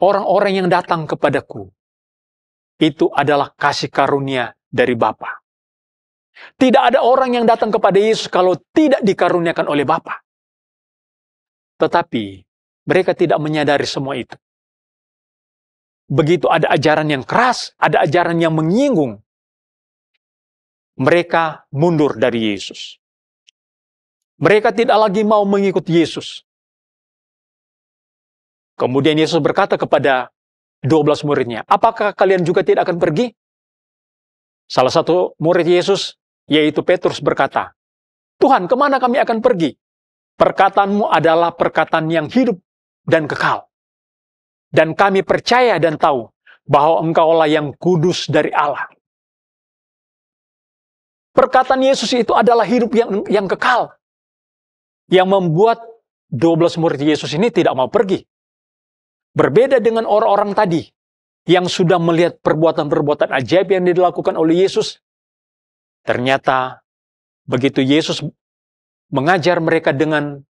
orang-orang yang datang kepadaku, itu adalah kasih karunia dari Bapa. Tidak ada orang yang datang kepada Yesus kalau tidak dikaruniakan oleh Bapa. Tetapi mereka tidak menyadari semua itu. Begitu ada ajaran yang keras, ada ajaran yang menyinggung, mereka mundur dari Yesus. Mereka tidak lagi mau mengikuti Yesus. Kemudian Yesus berkata kepada 12 muridnya, apakah kalian juga tidak akan pergi? Salah satu murid Yesus, yaitu Petrus, berkata, Tuhan, kemana kami akan pergi? Perkataanmu adalah perkataan yang hidup dan kekal. Dan kami percaya dan tahu bahwa Engkaulah yang kudus dari Allah. Perkataan Yesus itu adalah hidup yang kekal. Yang membuat 12 murid Yesus ini tidak mau pergi. Berbeda dengan orang-orang tadi yang sudah melihat perbuatan-perbuatan ajaib yang dilakukan oleh Yesus. Ternyata begitu Yesus mengajar mereka dengan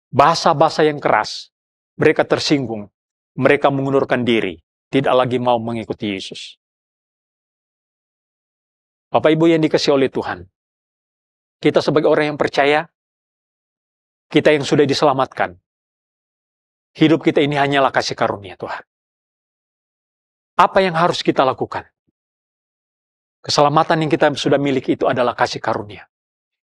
bahasa-bahasa yang keras, mereka tersinggung. Mereka mengundurkan diri, tidak lagi mau mengikuti Yesus. Bapak Ibu yang dikasihi oleh Tuhan, kita sebagai orang yang percaya, kita yang sudah diselamatkan, hidup kita ini hanyalah kasih karunia Tuhan. Apa yang harus kita lakukan? Keselamatan yang kita sudah miliki itu adalah kasih karunia.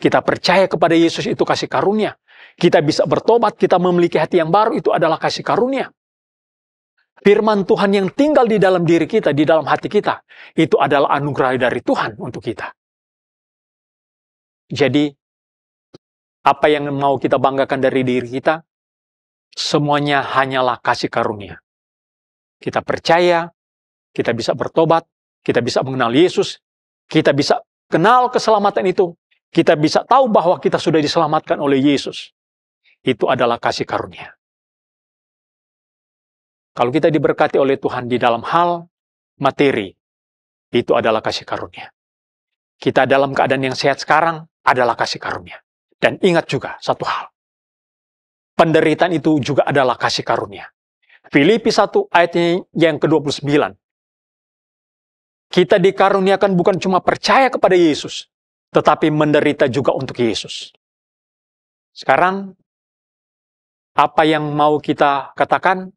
Kita percaya kepada Yesus itu kasih karunia. Kita bisa bertobat, kita memiliki hati yang baru, itu adalah kasih karunia. Firman Tuhan yang tinggal di dalam diri kita, di dalam hati kita, itu adalah anugerah dari Tuhan untuk kita. Jadi, apa yang mau kita banggakan dari diri kita, semuanya hanyalah kasih karunia. Kita percaya, kita bisa bertobat, kita bisa mengenal Yesus, kita bisa kenal keselamatan itu, kita bisa tahu bahwa kita sudah diselamatkan oleh Yesus. Itu adalah kasih karunia. Kalau kita diberkati oleh Tuhan di dalam hal materi, itu adalah kasih karunia. Kita dalam keadaan yang sehat sekarang adalah kasih karunia. Dan ingat juga satu hal. Penderitaan itu juga adalah kasih karunia. Filipi 1 ayatnya yang ke-29. Kita dikaruniakan bukan cuma percaya kepada Yesus, tetapi menderita juga untuk Yesus. Sekarang, apa yang mau kita katakan?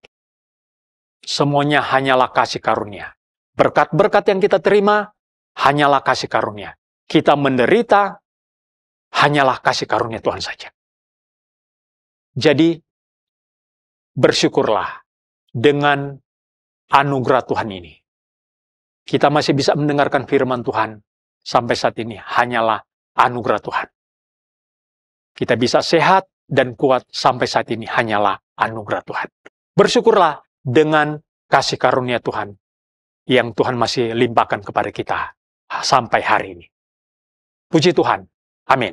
Semuanya hanyalah kasih karunia. Berkat-berkat yang kita terima, hanyalah kasih karunia. Kita menderita, hanyalah kasih karunia Tuhan saja. Jadi, bersyukurlah dengan anugerah Tuhan ini. Kita masih bisa mendengarkan firman Tuhan sampai saat ini, hanyalah anugerah Tuhan. Kita bisa sehat dan kuat sampai saat ini, hanyalah anugerah Tuhan. Bersyukurlah dengan kasih karunia Tuhan yang Tuhan masih limpahkan kepada kita sampai hari ini. Puji Tuhan. Amin.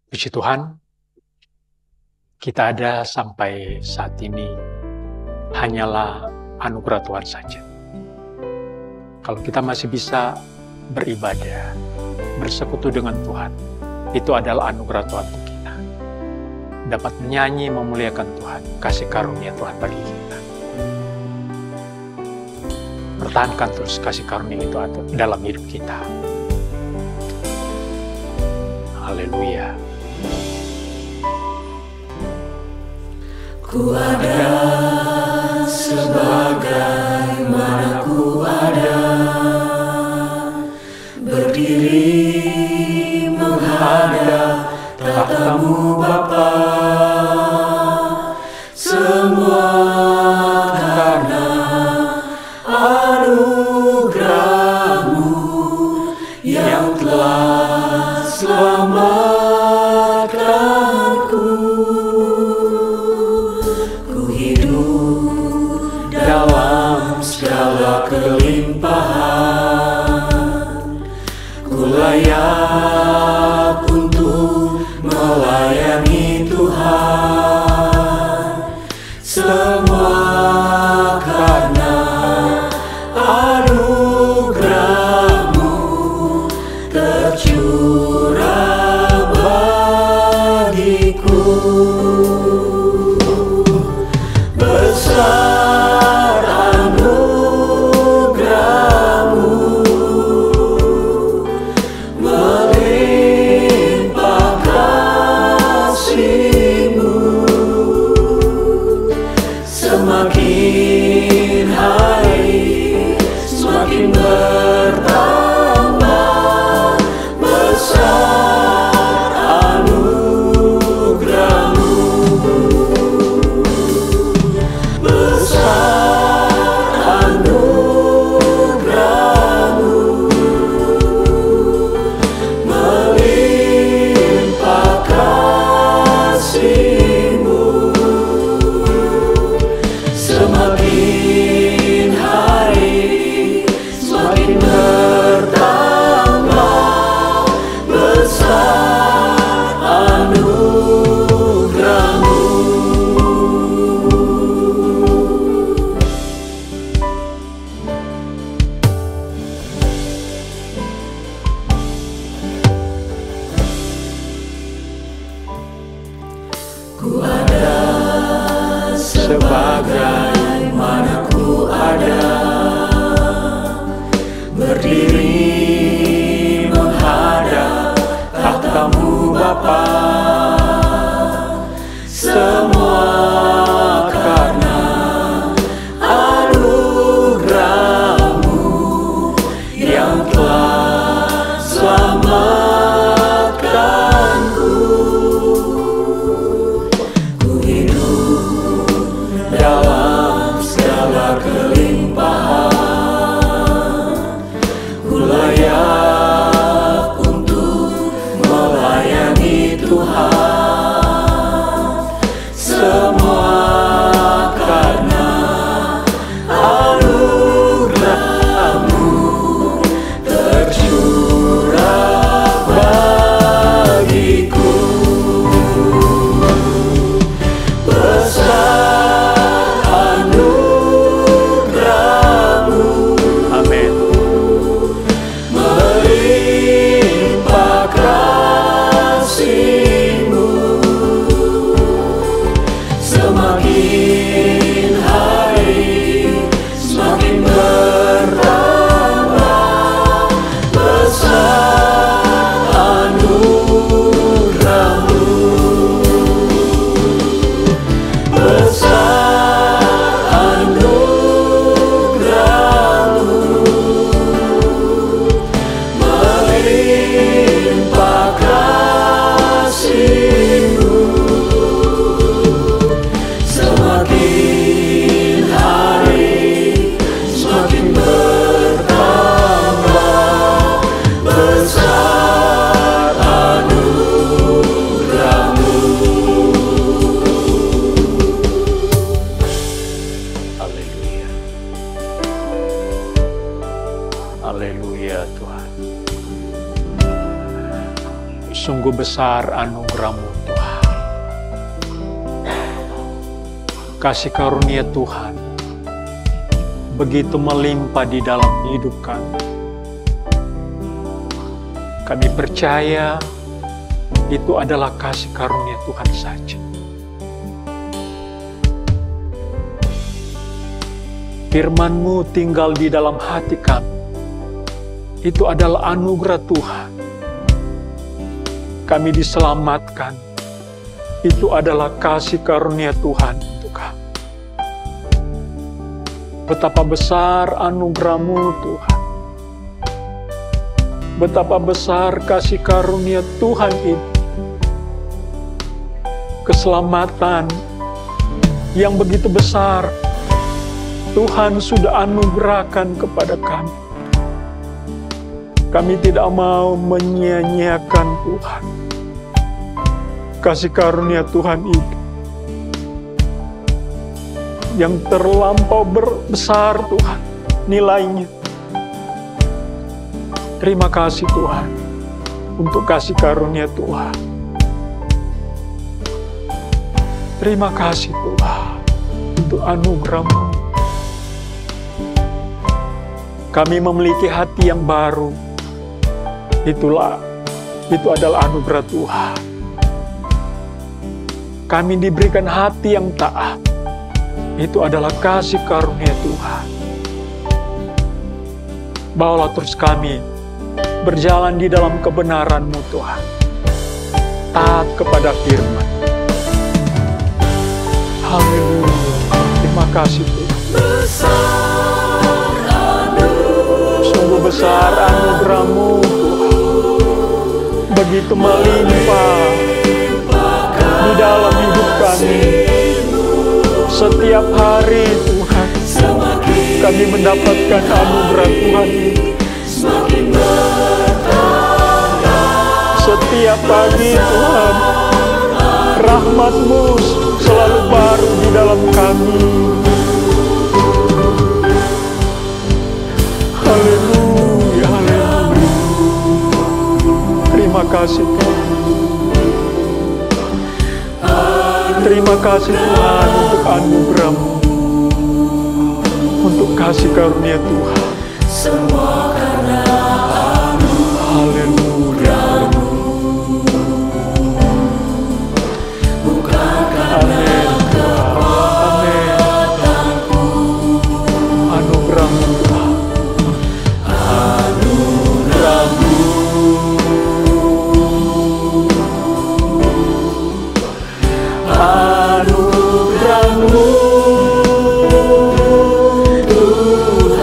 Puji Tuhan, kita ada sampai saat ini hanyalah anugerah Tuhan saja. Kalau kita masih bisa beribadah, bersekutu dengan Tuhan, itu adalah anugerah Tuhan untuk kita. Dapat menyanyi, memuliakan Tuhan, kasih karunia Tuhan bagi kita. Pertahankan terus kasih karunia itu dalam hidup kita. Haleluya. Ku ada sebagaimana ku ada, berdiri menghadap tatamu Bapa, semua karena anugerah-Mu yang telah selamatkanku. Ku hidup dalam segala kelimpahan, ku layak untuk melayani Tuhan. Semua karena anugerah-Mu tercurah bagiku. Besar anugerah-Mu, melimpah kasih-Mu, semakin hari semakin bertambah. Besar anugerah-Mu, besar anugerah-Mu, melimpah kasih-Mu, semakin hari semakin bertambah. Besar anugerah-Mu. Ku ada sebagaimana ku ada, berdiri menghadap tahta-Mu Bapa, semua karena anugerah-Mu yang telah selamatkanku. Ku hidup dalam Sungguh besar anugerah-Mu Tuhan. Kasih karunia Tuhan begitu melimpah di dalam hidup kami. Kami percaya itu adalah kasih karunia Tuhan saja. Firman-Mu tinggal di dalam hati kami. Itu adalah anugerah Tuhan. Kami diselamatkan. Itu adalah kasih karunia Tuhan untuk kami. Betapa besar anugerah-Mu Tuhan. Betapa besar kasih karunia Tuhan itu. Keselamatan yang begitu besar Tuhan sudah anugerahkan kepada kami. Kami tidak mau menyia-nyiakan Tuhan. Kasih karunia Tuhan itu yang terlampau besar Tuhan nilainya. Terima kasih Tuhan untuk kasih karunia Tuhan. Terima kasih Tuhan untuk anugerah-Mu. Kami memiliki hati yang baru. Itu adalah anugerah Tuhan. Kami diberikan hati yang taat. Itu adalah kasih karunia Tuhan. Bawalah terus kami berjalan di dalam kebenaran-Mu Tuhan. Taat kepada firman. Haleluya. Terima kasih Tuhan. Sungguh besar anugerah-Mu Tuhan. Begitu melimpah di dalam hidup kami. Setiap hari Tuhan kami mendapatkan anugerah Tuhan itu. Setiap pagi Tuhan, rahmat-Mu selalu baru di dalam kami. Haleluya, haleluya. Terima kasih Tuhan. Terima kasih Tuhan untuk anugerah-Mu, untuk kasih karunia Tuhan. Semua karena haleluya. Bukan karena kekuatanku. Anugerah-Mu Tuhan. Anugerah-Mu. Anugerah-Mu Tuhan.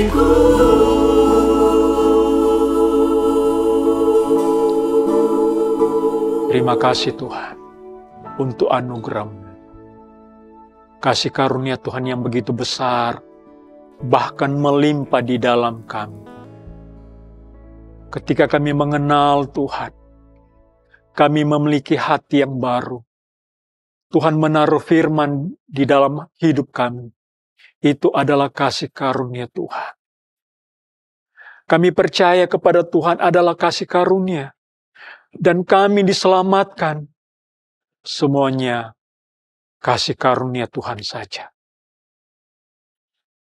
hatiku. Terima kasih Tuhan untuk anugerah-Mu. Kasih karunia Tuhan yang begitu besar, bahkan melimpah di dalam kami. Ketika kami mengenal Tuhan, kami memiliki hati yang baru. Tuhan menaruh firman di dalam hidup kami. Itu adalah kasih karunia Tuhan. Kami percaya kepada Tuhan adalah kasih karunia. Dan kami diselamatkan. Semuanya kasih karunia Tuhan saja.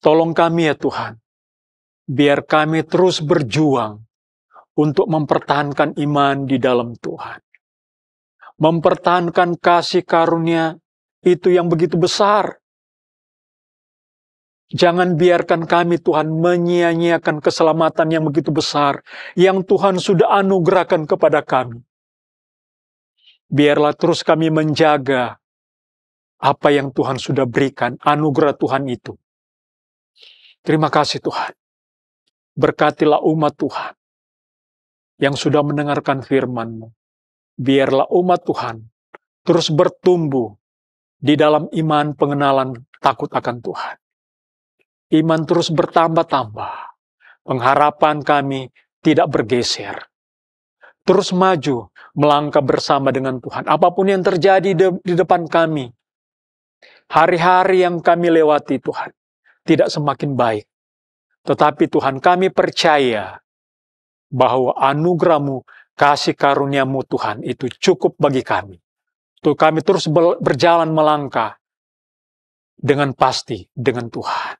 Tolong kami ya Tuhan. Biar kami terus berjuang untuk mempertahankan iman di dalam Tuhan. Mempertahankan kasih karunia itu yang begitu besar. Jangan biarkan kami Tuhan menyia-nyiakan keselamatan yang begitu besar yang Tuhan sudah anugerahkan kepada kami. Biarlah terus kami menjaga apa yang Tuhan sudah berikan, anugerah Tuhan itu. Terima kasih Tuhan. Berkatilah umat Tuhan yang sudah mendengarkan firman-Mu. Biarlah umat Tuhan terus bertumbuh di dalam iman pengenalan takut akan Tuhan. Iman terus bertambah-tambah. Pengharapan kami tidak bergeser. Terus maju, melangkah bersama dengan Tuhan. Apapun yang terjadi di depan kami. Hari-hari yang kami lewati Tuhan. Tidak semakin baik. Tetapi Tuhan kami percaya bahwa anugerah-Mu, kasih karunia-Mu Tuhan itu cukup bagi kami. Untuk kami terus berjalan melangkah dengan pasti dengan Tuhan.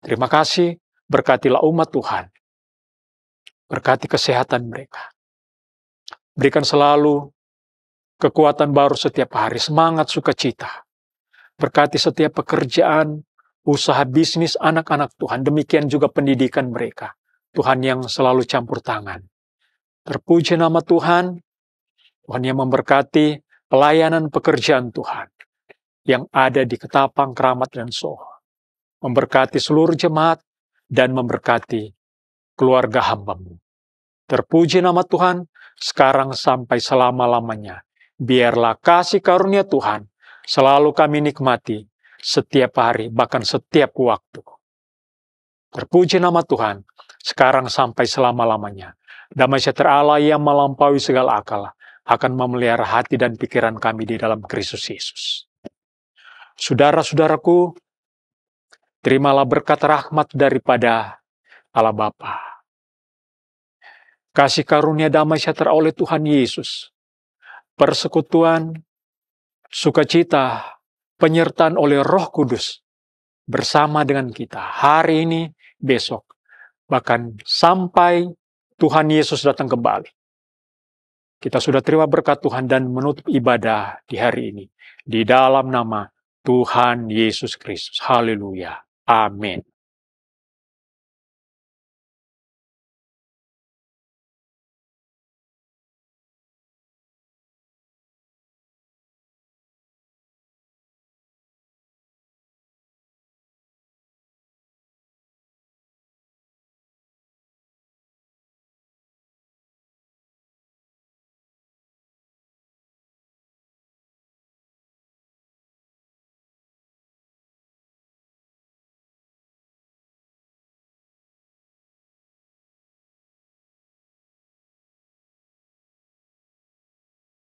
Terima kasih, berkatilah umat Tuhan. Berkati kesehatan mereka. Berikan selalu kekuatan baru setiap hari, semangat sukacita. Berkati setiap pekerjaan, usaha bisnis anak-anak Tuhan. Demikian juga pendidikan mereka. Tuhan yang selalu campur tangan. Terpuji nama Tuhan. Tuhan yang memberkati pelayanan pekerjaan Tuhan. Yang ada di Ketapang, Keramat, dan Soho. Memberkati seluruh jemaat dan memberkati keluarga hamba-Mu. Terpuji nama Tuhan, sekarang sampai selama-lamanya. Biarlah kasih karunia Tuhan selalu kami nikmati setiap hari, bahkan setiap waktu. Terpuji nama Tuhan, sekarang sampai selama-lamanya. Damai sejahtera Allah yang melampaui segala akal akan memelihara hati dan pikiran kami di dalam Kristus Yesus. Saudara-saudaraku, terimalah berkat rahmat daripada Allah Bapa. Kasih karunia damai sejahtera oleh Tuhan Yesus. Persekutuan, sukacita, penyertaan oleh Roh Kudus bersama dengan kita hari ini, besok. Bahkan sampai Tuhan Yesus datang kembali. Kita sudah terima berkat Tuhan dan menutup ibadah di hari ini. Di dalam nama Tuhan Yesus Kristus. Haleluya. Amin.